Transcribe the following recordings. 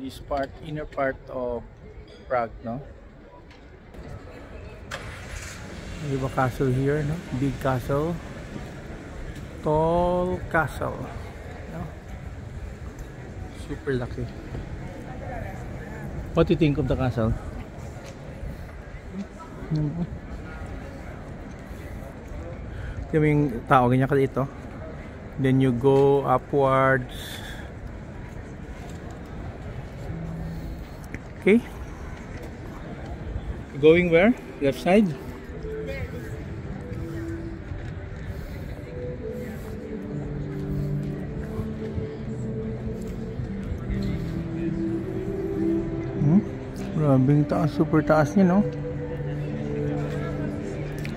this part, inner part of Prague, no? We have a castle here, no? Big castle, tall castle, no? Super lucky. What do you think of the castle? Kaming tao ganyan ka dito. Then you go upwards. Okay. Going where? Left side? Grabing taas, super taas niya, no?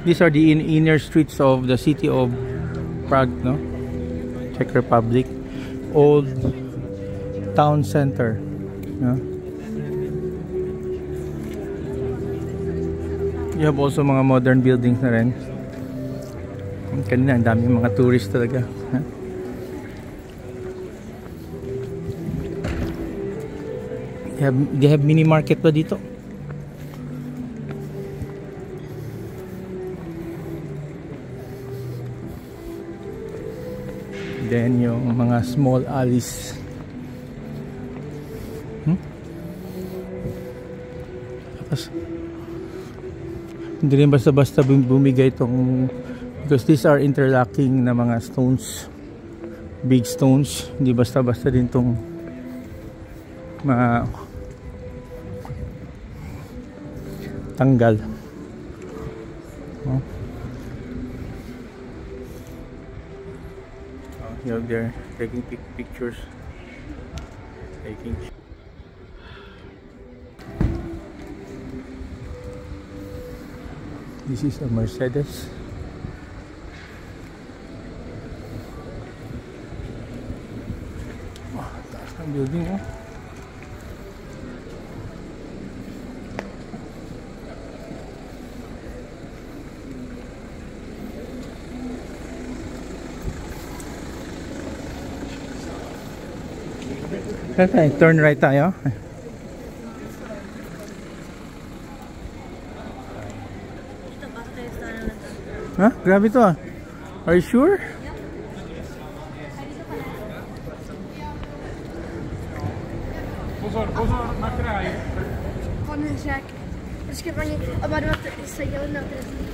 These are the inner streets of the city of Prague, no? Czech Republic. Old town center, no? You have also mga modern buildings na rin. Kanina, ang daming mga tourist talaga. They have mini market pa dito. Then yung mga small alleys. Tapos hindi rin basta-basta bumigay itong, because these are interlocking na mga stones, big stones. Hindi basta-basta din itong tanggal. You know, they're taking pictures. This is a Mercedes. Wow, taas ng building, oh. Okay, turn right tayo. Ha? Grabe to, ah. Are you sure? Pozor na kraj. Pane Řek. Počkej, paní, oba dva se dělali na trestní.